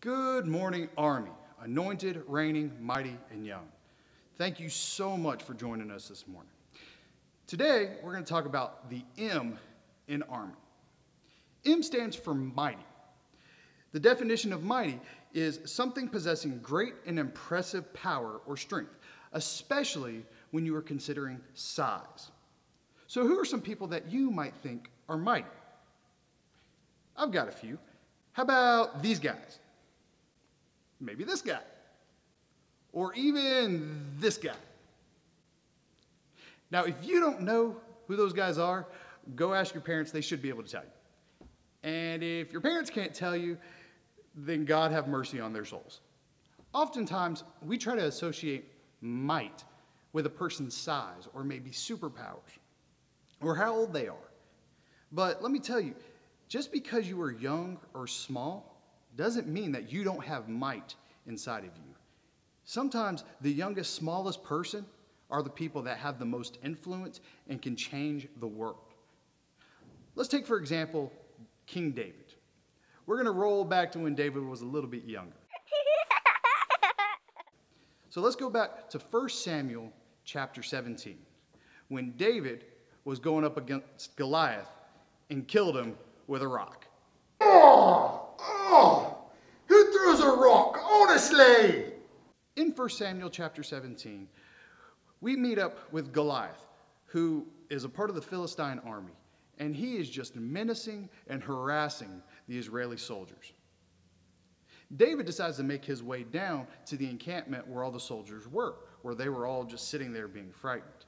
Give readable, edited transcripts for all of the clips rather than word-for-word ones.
Good morning, Army, anointed, reigning, mighty, and young. Thank you so much for joining us this morning. Today, we're going to talk about the M in Army. M stands for mighty. The definition of mighty is something possessing great and impressive power or strength, especially when you are considering size. So who are some people that you might think are mighty? I've got a few. How about these guys? Maybe this guy. Or even this guy. Now, if you don't know who those guys are, go ask your parents. They should be able to tell you. And if your parents can't tell you, then God have mercy on their souls. Oftentimes, we try to associate might with a person's size or maybe superpowers or how old they are. But let me tell you, just because you are young or small doesn't mean that you don't have might inside of you. Sometimes the youngest, smallest person are the people that have the most influence and can change the world. Let's take, for example, King David. We're going to roll back to when David was a little bit younger. So let's go back to 1 Samuel chapter 17, when David was going up against Goliath and killed him with a rock. Who throws a rock, honestly? In 1 Samuel chapter 17, we meet up with Goliath, who is a part of the Philistine army, and he is just menacing and harassing the Israeli soldiers. David decides to make his way down to the encampment where all the soldiers were, where they were all just sitting there being frightened.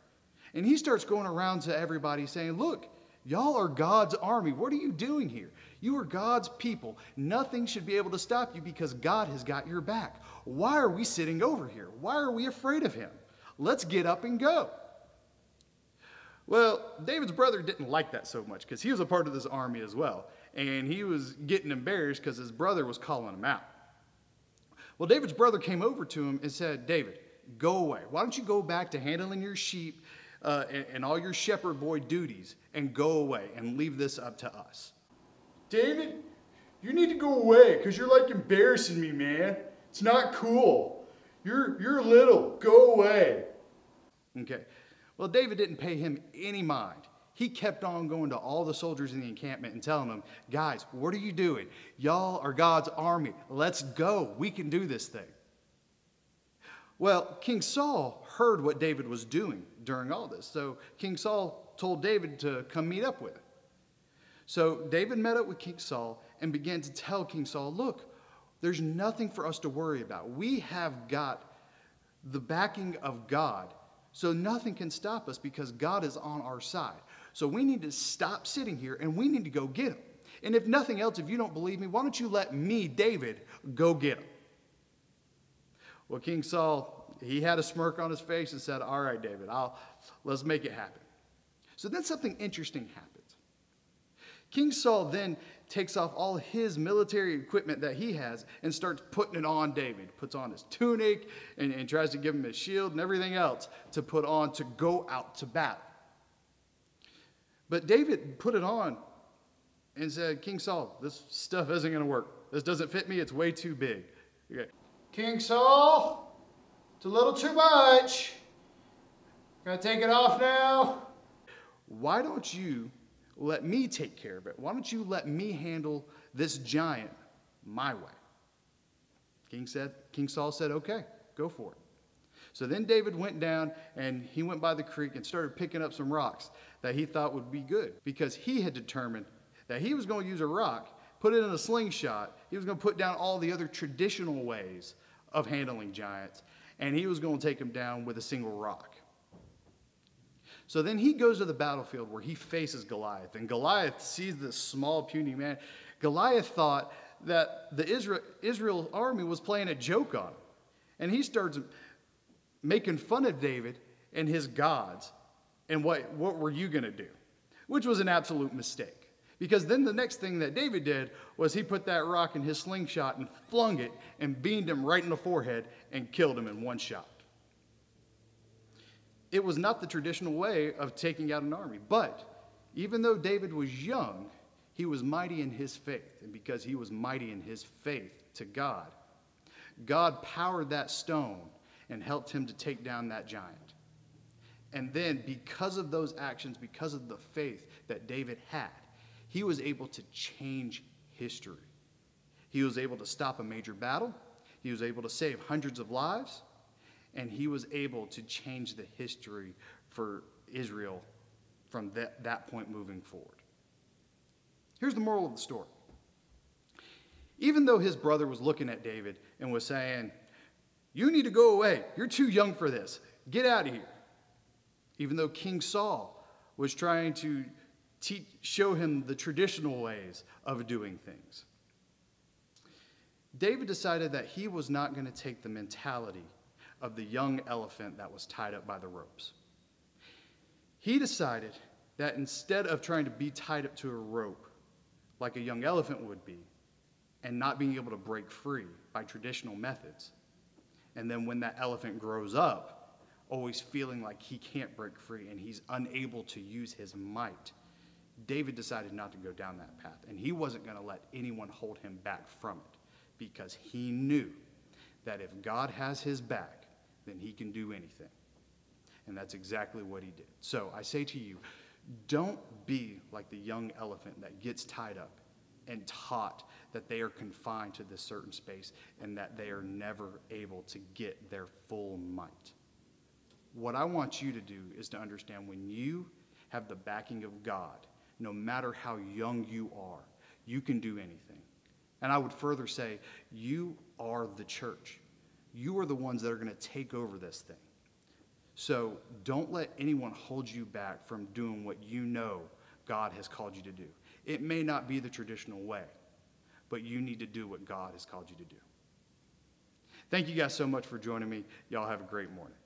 And he starts going around to everybody saying, "Look, y'all are God's army. What are you doing here? You are God's people. Nothing should be able to stop you because God has got your back. Why are we sitting over here? Why are we afraid of him? Let's get up and go." Well, David's brother didn't like that so much because he was a part of this army as well. And he was getting embarrassed because his brother was calling him out. Well, David's brother came over to him and said, "David, go away. Why don't you go back to handling your sheep and all your shepherd boy duties and go away and leave this up to us." David, you need to go away because you're like embarrassing me, man. It's not cool. You're little. Go away. Okay. Well, David didn't pay him any mind. He kept on going to all the soldiers in the encampment and telling them, "Guys, what are you doing? Y'all are God's army. Let's go. We can do this thing." Well, King Saul heard what David was doing during all this. So King Saul told David to come meet up with him. So David met up with King Saul and began to tell King Saul, "Look, there's nothing for us to worry about. We have got the backing of God. So nothing can stop us because God is on our side. So we need to stop sitting here and we need to go get him. And if nothing else, if you don't believe me, why don't you let me, David, go get him?" Well, King Saul, he had a smirk on his face and said, "All right, David, let's make it happen." So then something interesting happens. King Saul then takes off all his military equipment that he has and starts putting it on David. Puts on his tunic and tries to give him his shield and everything else to put on to go out to battle. But David put it on and said, "King Saul, this stuff isn't going to work. This doesn't fit me. It's way too big." Okay. King Saul, it's a little too much. Gonna take it off now? Why don't you let me take care of it? Why don't you let me handle this giant my way? King Saul said, "Okay, go for it." So then David went down and he went by the creek and started picking up some rocks that he thought would be good because he had determined that he was going to use a rock, put it in a slingshot. He was going to put down all the other traditional ways of handling giants, and he was going to take them down with a single rock. So then he goes to the battlefield where he faces Goliath, and Goliath sees this small, puny man. Goliath thought that the Israel army was playing a joke on him, and he starts making fun of David and his gods, and what were you going to do? Which was an absolute mistake. Because then the next thing that David did was he put that rock in his slingshot and flung it and beamed him right in the forehead and killed him in one shot. It was not the traditional way of taking out an army. But even though David was young, He was mighty in his faith, and because he was mighty in his faith to God, God powered that stone and helped him to take down that giant. And then, because of those actions, because of the faith that David had, he was able to change history. He was able to stop a major battle. He was able to save hundreds of lives. And he was able to change the history for Israel from that point moving forward. Here's the moral of the story. Even though his brother was looking at David and was saying, "You need to go away. You're too young for this. Get out of here." Even though King Saul was trying to show him the traditional ways of doing things, David decided that he was not going to take the mentality of the young elephant that was tied up by the ropes. He decided that instead of trying to be tied up to a rope like a young elephant would be, and not being able to break free by traditional methods, and then when that elephant grows up, always feeling like he can't break free and he's unable to use his might, David decided not to go down that path, and he wasn't going to let anyone hold him back from it, because he knew that if God has his back, then he can do anything. And that's exactly what he did. So I say to you, don't be like the young elephant that gets tied up and taught that they are confined to this certain space and that they are never able to get their full might. What I want you to do is to understand, when you have the backing of God, no matter how young you are, you can do anything. And I would further say, you are the church. You are the ones that are going to take over this thing. So don't let anyone hold you back from doing what you know God has called you to do. It may not be the traditional way, but you need to do what God has called you to do. Thank you guys so much for joining me. Y'all have a great morning.